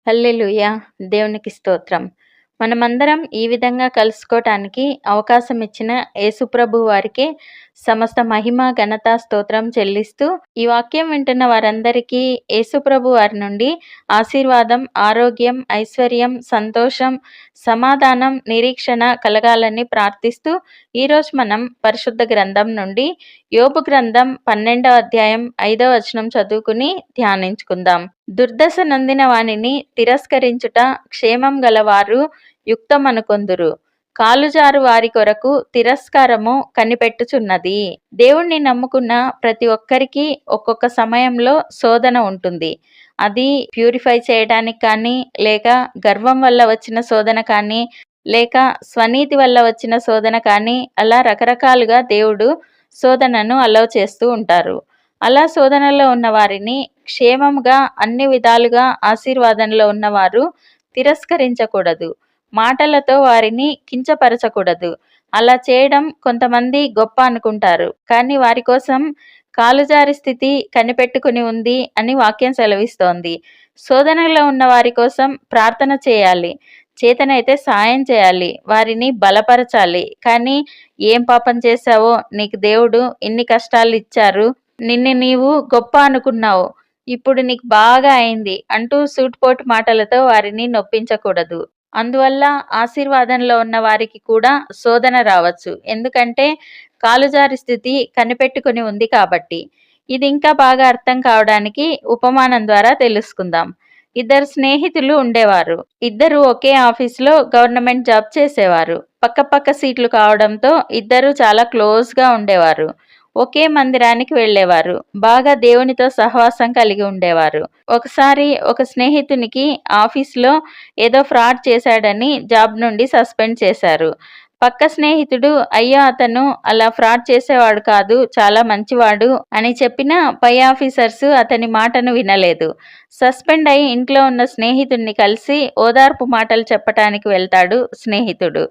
హల్లెలూయా! దేవునికి స్తోత్రం. మనమందరం ఈ విధంగా కలుసుకోవటానికి అవకాశం ఇచ్చిన యేసుప్రభు వారికే సమస్త మహిమ, ఘనత, స్తోత్రం చెల్లిస్తూ, ఈ వాక్యం వింటున్న వారందరికీ యేసుప్రభు వారి నుండి ఆశీర్వాదం, ఆరోగ్యం, ఐశ్వర్యం, సంతోషం, సమాధానం, నిరీక్షణ కలగాలని ప్రార్థిస్తూ, ఈరోజు మనం పరిశుద్ధ గ్రంథం నుండి యోబు గ్రంథం 12వ అధ్యాయం 5వ వచనం చదువుకుని ధ్యానించుకుందాం. దుర్దశ నొందిన వానిని తిరస్కరించుట క్షేమం గలవారు యుక్తమనుకొందురు. కాలుజారు వారి కొరకు తిరస్కారము కనిపెట్టుచున్నది. దేవుణ్ణి నమ్ముకున్న ప్రతి ఒక్కరికి ఒక్కొక్క సమయంలో శోధన ఉంటుంది. అది ప్యూరిఫై చేయడానికి కానీ, లేక గర్వం వల్ల వచ్చిన శోధన కానీ, లేక స్వనీతి వల్ల వచ్చిన శోధన కానీ, అలా రకరకాలుగా దేవుడు శోధనను అలౌ చేస్తూ ఉంటారు. అలా శోధనలో ఉన్న వారిని క్షేమంగా అన్ని విధాలుగా ఆశీర్వాదంలో ఉన్నవారు తిరస్కరించకూడదు. మాటలతో వారిని కించపరచకూడదు. అలా చేయడం కొంతమంది గొప్ప అనుకుంటారు. కానీ వారి కోసం కాలుజారి స్థితి కనిపెట్టుకుని ఉంది అని వాక్యం సెలవిస్తోంది. శోధనలో ఉన్న వారి కోసం ప్రార్థన చేయాలి. చేతనైతే సాయం చేయాలి. వారిని బలపరచాలి. కానీ ఏం పాపం చేశావో, నీకు దేవుడు ఇన్ని కష్టాలు ఇచ్చారు, నిన్ను నీవు గొప్ప అనుకున్నావు, ఇప్పుడు నీకు బాగా అయింది అంటూ సూటిపోటు మాటలతో వారిని నొప్పించకూడదు. అందువల్ల ఆశీర్వాదంలో ఉన్న వారికి కూడా శోధన రావచ్చు. ఎందుకంటే కాలుజారి స్థితి కనిపెట్టుకుని ఉంది కాబట్టి. ఇది ఇంకా బాగా అర్థం కావడానికి ఉపమానం ద్వారా తెలుసుకుందాం. ఇద్దరు స్నేహితులు ఉండేవారు. ఇద్దరు ఒకే ఆఫీసులో గవర్నమెంట్ జాబ్ చేసేవారు. పక్క సీట్లు కావడంతో ఇద్దరు చాలా క్లోజ్గా ఉండేవారు. ఒకే మందిరానికి వెళ్ళేవారు. బాగా దేవునితో సహవాసం కలిగి ఉండేవారు. ఒకసారి ఒక స్నేహితునికి ఆఫీస్లో ఏదో ఫ్రాడ్ చేశాడని జాబ్ నుండి సస్పెండ్ చేశారు. పక్క స్నేహితుడు, అయ్యో అతను అలా ఫ్రాడ్ చేసేవాడు కాదు, చాలా మంచివాడు అని చెప్పినా పై ఆఫీసర్స్ అతని మాటను వినలేదు. సస్పెండ్ అయి ఇంట్లో ఉన్న స్నేహితుడిని కలిసి ఓదార్పు మాటలు చెప్పటానికి వెళ్తాడు స్నేహితుడు.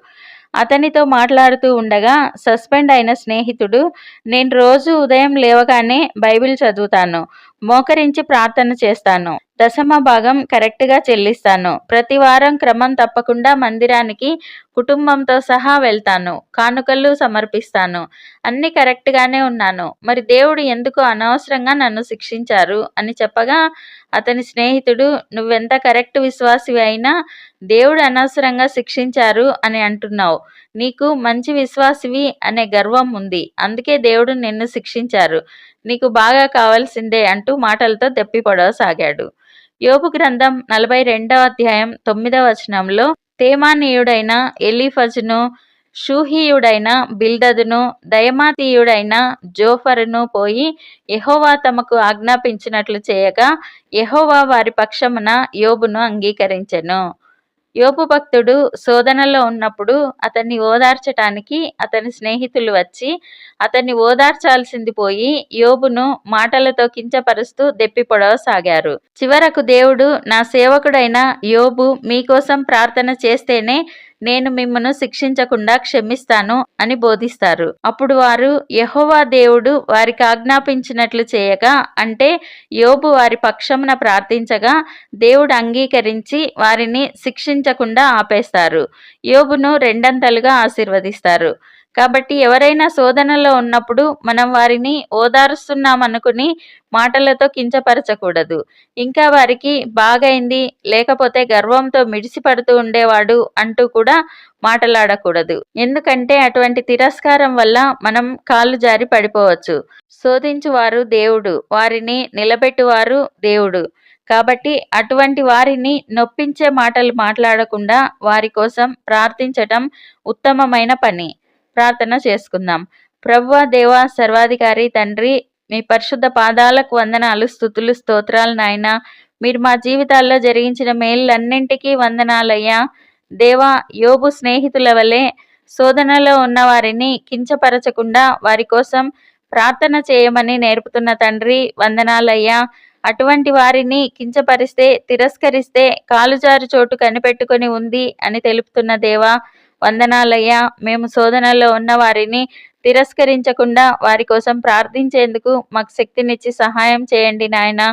అతనితో మాట్లాడుతూ ఉండగా సస్పెండ్ అయిన స్నేహితుడు, నేను రోజు ఉదయం లేవగానే బైబిల్ చదువుతాను, మోకరించి ప్రార్థన చేస్తాను, దశమ భాగం కరెక్ట్గా చెల్లిస్తాను, ప్రతి వారం క్రమం తప్పకుండా మందిరానికి కుటుంబంతో సహా వెళ్తాను, కానుకలు సమర్పిస్తాను, అన్ని కరెక్ట్గానే ఉన్నాను, మరి దేవుడు ఎందుకు అనవసరంగా నన్ను శిక్షించారు అని చెప్పగా అతని స్నేహితుడు, నువ్వెంత కరెక్ట్ విశ్వాసివి అయినా దేవుడు అనవసరంగా శిక్షించారు అని అంటున్నావు. నీకు మంచి విశ్వాసివి అనే గర్వం ఉంది, అందుకే దేవుడు నిన్ను శిక్షించారు, నీకు బాగా కావాల్సిందే అంటూ మాటలతో దెప్పిపొడవసాగాడు. యోబు గ్రంథం 42వ అధ్యాయం 9వ వచనంలో తేమానీయుడైన ఎలీఫజును, షూహీయుడైన బిల్దదును, దయమాతీయుడైన జోఫరును పోయి యెహోవా తమకు ఆజ్ఞాపించినట్లు చేయగా యెహోవా వారి పక్షమున యోబును అంగీకరించెను. యోబు భక్తుడు శోధనలో ఉన్నప్పుడు అతన్ని ఓదార్చటానికి అతని స్నేహితులు వచ్చి అతన్ని ఓదార్చాల్సింది పోయి యోబును మాటలతో కించపరుస్తూ దెప్పిపొడవసాగారు. చివరకు దేవుడు, నా సేవకుడైన యోబు మీకోసం ప్రార్థన చేస్తేనే నేను మిమ్మను శిక్షించకుండా క్షమిస్తాను అని బోధిస్తారు. అప్పుడు వారు యెహోవా దేవుడు వారికి ఆజ్ఞాపించినట్లు చేయగా, అంటే యోబు వారి పక్షమున ప్రార్థించగా దేవుడు అంగీకరించి వారిని శిక్షించకుండా ఆపేస్తారు. యోబును రెండంతలుగా ఆశీర్వదిస్తారు. కాబట్టి ఎవరైనా శోధనలో ఉన్నప్పుడు మనం వారిని ఓదారుస్తున్నామనుకుని మాటలతో కించపరచకూడదు. ఇంకా వారికి బాగైంది, లేకపోతే గర్వంతో మిడిసిపడుతూ ఉండేవాడు అంటూ కూడా మాటలాడకూడదు. ఎందుకంటే అటువంటి తిరస్కారం వల్ల మనం కాళ్ళు జారి పడిపోవచ్చు. శోధించువారు దేవుడు, వారిని నిలబెట్టువారు దేవుడు. కాబట్టి అటువంటి వారిని నొప్పించే మాటలు మాట్లాడకుండా వారి కోసం ప్రార్థించటం ఉత్తమమైన పని. ప్రార్థన చేసుకుందాం. ప్రభువా, దేవా, సర్వాధికారి తండ్రి, మీ పరిశుద్ధ పాదాలకు వందనాలు, స్తుతులు, స్తోత్రాలు నాయనా. మీరు మా జీవితాల్లో జరిగించిన మేళ్ళన్నింటికీ వందనాలయ్యా. దేవా, యోబు స్నేహితుల వలె శోధనలో ఉన్న వారిని కించపరచకుండా వారి కోసం ప్రార్థన చేయమని నేర్పుతున్న తండ్రి, వందనాలయ్యా. అటువంటి వారిని కించపరిస్తే, తిరస్కరిస్తే కాలుజారు చోటు కనిపెట్టుకొని ఉంది అని తెలుపుతున్న దేవా, వందనాలయ్యా. మేము శోధనలో ఉన్న వారిని తిరస్కరించకుండా వారి కోసం ప్రార్థించేందుకు మాకు శక్తినిచ్చి సహాయం చేయండి నాయనా.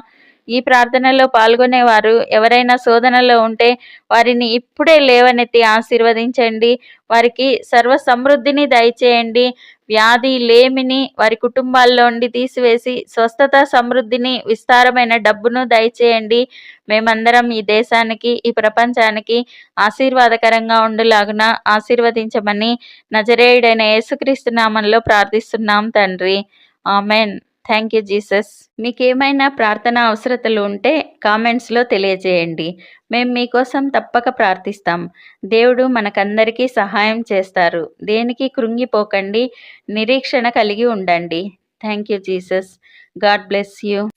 ఈ ప్రార్థనలో పాల్గొనేవారు ఎవరైనా శోధనలో ఉంటే వారిని ఇప్పుడే లేవనెత్తి ఆశీర్వదించండి. వారికి సర్వ సమృద్ధిని దయచేయండి. వ్యాధి లేమిని వారి కుటుంబాల్లో ఉండి తీసివేసి స్వస్థత, సమృద్ధిని, విస్తారమైన డబ్బును దయచేయండి. మేమందరం ఈ దేశానికి, ఈ ప్రపంచానికి ఆశీర్వాదకరంగా ఉండులాగున ఆశీర్వదించమని నజరేయుడైన యేసుక్రీస్తు నామంలో ప్రార్థిస్తున్నాం తండ్రి. ఆమెన్. Thank you Jesus. మీకేమైనా ప్రార్థన అవసరతలు ఉంటే కామెంట్స్లో తెలియజేయండి. మేము మీకోసం తప్పక ప్రార్థిస్తాం. దేవుడు మనకందరికీ సహాయం చేస్తారు. దేనికి కృంగిపోకండి, నిరీక్షణ కలిగి ఉండండి. Thank you Jesus. God bless you.